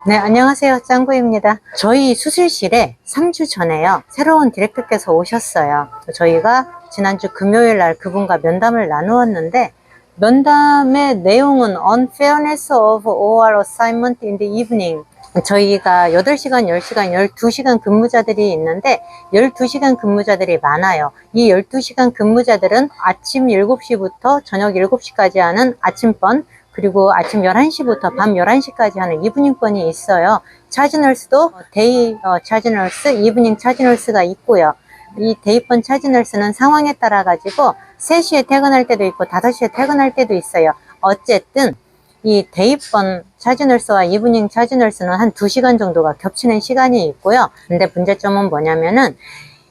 네, 안녕하세요. 짱구입니다. 저희 수술실에 3주 전에요. 새로운 디렉터께서 오셨어요. 저희가 지난주 금요일 날 그분과 면담을 나누었는데, 면담의 내용은 Unfairness of OR Assignment in the Evening. 저희가 8시간, 10시간, 12시간 근무자들이 있는데 12시간 근무자들이 많아요. 이 12시간 근무자들은 아침 7시부터 저녁 7시까지 하는 아침번, 그리고 아침 11시부터 밤 11시까지 하는 이브닝번이 있어요. 차지널스도 데이 차지널스, 이브닝 차지널스가 있고요. 이 데이번 차지널스는 상황에 따라 가지고 3시에 퇴근할 때도 있고 5시에 퇴근할 때도 있어요. 어쨌든 이 데이번 차지널스와 이브닝 차지널스는 한 2시간 정도가 겹치는 시간이 있고요. 근데 문제점은 뭐냐면은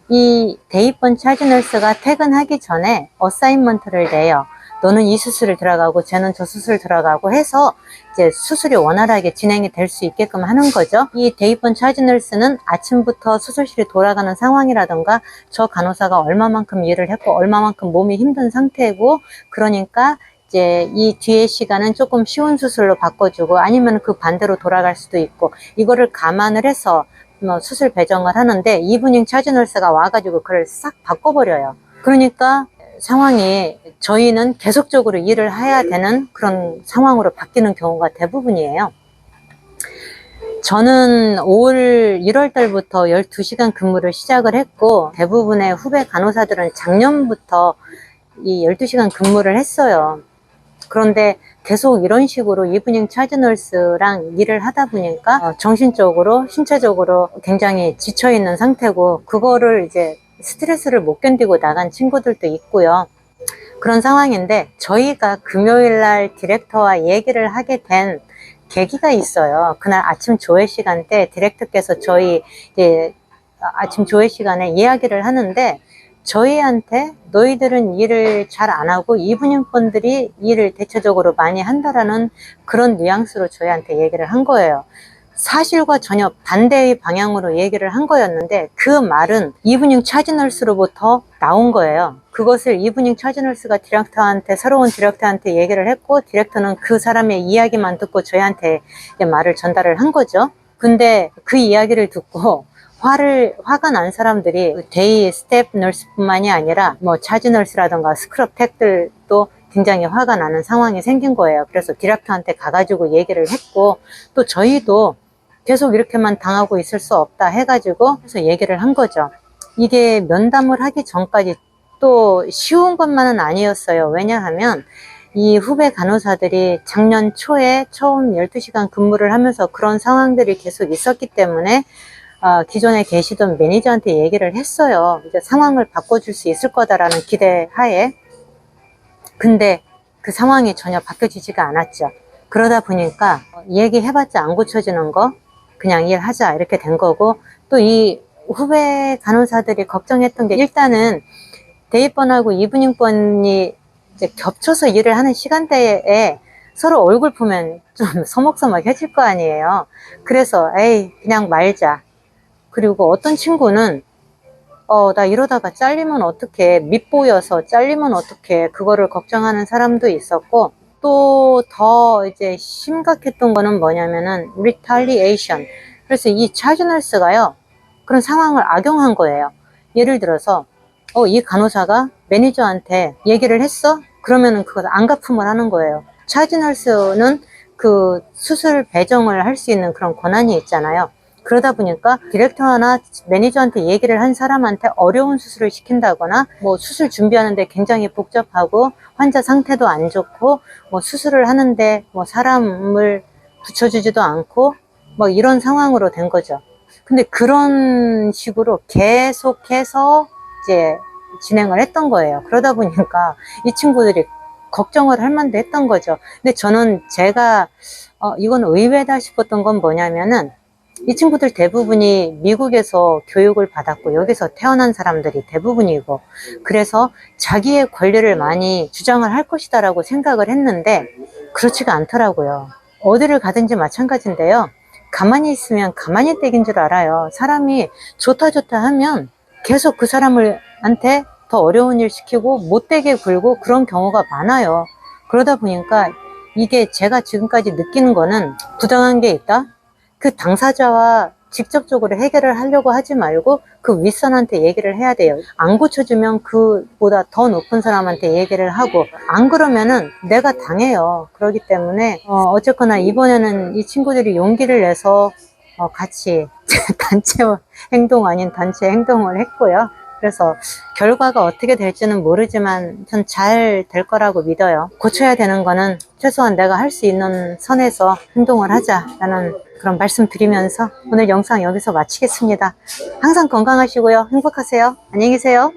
이 데이번 차지널스가 퇴근하기 전에 어사인먼트를 내요. 너는 이 수술을 들어가고 쟤는 저 수술 들어가고 해서 이제 수술이 원활하게 진행이 될 수 있게끔 하는 거죠. 이 데이번 차지널스는 아침부터 수술실에 돌아가는 상황이라던가 저 간호사가 얼마만큼 일을 했고 얼마만큼 몸이 힘든 상태고, 그러니까 이제 이 뒤에 시간은 조금 쉬운 수술로 바꿔주고 아니면 그 반대로 돌아갈 수도 있고, 이거를 감안을 해서 수술 배정을 하는데 이브닝 차지널스가 와가지고 그걸 싹 바꿔버려요. 그러니까 상황이 저희는 계속적으로 일을 해야 되는 그런 상황으로 바뀌는 경우가 대부분이에요. 저는 올 1월 달부터 12시간 근무를 시작을 했고, 대부분의 후배 간호사들은 작년부터 이 12시간 근무를 했어요. 그런데 계속 이런 식으로 이브닝 차지널스랑 일을 하다 보니까 정신적으로, 신체적으로 굉장히 지쳐있는 상태고, 그거를 이제 스트레스를 못 견디고 나간 친구들도 있고요. 그런 상황인데, 저희가 금요일날 디렉터와 얘기를 하게 된 계기가 있어요. 그날 아침 조회 시간 때 디렉터께서 저희 이제 아침 조회 시간에 이야기를 하는데, 저희한테 너희들은 일을 잘 안 하고 이브닝 분들이 일을 대체적으로 많이 한다라는 그런 뉘앙스로 저희한테 얘기를 한 거예요. 사실과 전혀 반대의 방향으로 얘기를 한 거였는데, 그 말은 이브닝 차지널스로부터 나온 거예요. 그것을 이브닝 차지널스가 디렉터한테, 새로운 디렉터한테 얘기를 했고, 디렉터는 그 사람의 이야기만 듣고 저희한테 말을 전달을 한 거죠. 근데 그 이야기를 듣고 화가 난 사람들이 데이 스텝 널스뿐만이 아니라 차지널스라던가 스크럽 택들도 굉장히 화가 나는 상황이 생긴 거예요. 그래서 디렉터한테 가가지고 얘기를 했고, 또 저희도 계속 이렇게만 당하고 있을 수 없다 해가지고 그래서 얘기를 한 거죠. 이게 면담을 하기 전까지 또 쉬운 것만은 아니었어요. 왜냐하면 이 후배 간호사들이 작년 초에 처음 12시간 근무를 하면서 그런 상황들이 계속 있었기 때문에 기존에 계시던 매니저한테 얘기를 했어요. 이제 상황을 바꿔줄 수 있을 거다라는 기대하에. 근데 그 상황이 전혀 바뀌어지지가 않았죠. 그러다 보니까 얘기해봤자 안 고쳐지는 거 그냥 일하자 이렇게 된 거고, 또 이 후배 간호사들이 걱정했던 게, 일단은 데이번하고 이브닝번이 이제 겹쳐서 일을 하는 시간대에 서로 얼굴 보면 좀 서먹서먹해질 거 아니에요. 그래서 에이 그냥 말자. 그리고 어떤 친구는 나 이러다가 잘리면 어떡해, 밉보여서 잘리면 어떡해, 그거를 걱정하는 사람도 있었고, 또 더 이제 심각했던 거는 뭐냐면은 retaliation. 그래서 이 차주널스가요 그런 상황을 악용한 거예요. 예를 들어서 이 간호사가 매니저한테 얘기를 했어? 그러면은 그걸 안갚음을 하는 거예요. 차주널스는 그 수술 배정을 할 수 있는 그런 권한이 있잖아요. 그러다 보니까 디렉터나 매니저한테 얘기를 한 사람한테 어려운 수술을 시킨다거나, 수술 준비하는데 굉장히 복잡하고 환자 상태도 안 좋고 수술을 하는데 사람을 붙여주지도 않고 이런 상황으로 된 거죠. 근데 그런 식으로 계속해서 이제 진행을 했던 거예요. 그러다 보니까 이 친구들이 걱정을 할 만도 했던 거죠. 근데 저는 이건 의외다 싶었던 건 뭐냐면은, 이 친구들 대부분이 미국에서 교육을 받았고 여기서 태어난 사람들이 대부분이고, 그래서 자기의 권리를 많이 주장을 할 것이다 라고 생각을 했는데 그렇지가 않더라고요. 어디를 가든지 마찬가지인데요, 가만히 있으면 가만히 떼긴 줄 알아요. 사람이 좋다 하면 계속 그 사람한테 더 어려운 일 시키고 못되게 굴고 그런 경우가 많아요. 그러다 보니까 이게 제가 지금까지 느끼는 거는, 부당한 게 있다? 그 당사자와 직접적으로 해결을 하려고 하지 말고 그 윗선한테 얘기를 해야 돼요. 안 고쳐주면 그보다 더 높은 사람한테 얘기를 하고, 안 그러면은 내가 당해요. 그렇기 때문에 어쨌거나 이번에는 이 친구들이 용기를 내서 같이 단체 행동 아닌 단체 행동을 했고요. 그래서 결과가 어떻게 될지는 모르지만 전 잘 될 거라고 믿어요. 고쳐야 되는 거는 최소한 내가 할 수 있는 선에서 행동을 하자라는 그런 말씀 드리면서 오늘 영상 여기서 마치겠습니다. 항상 건강하시고요. 행복하세요. 안녕히 계세요.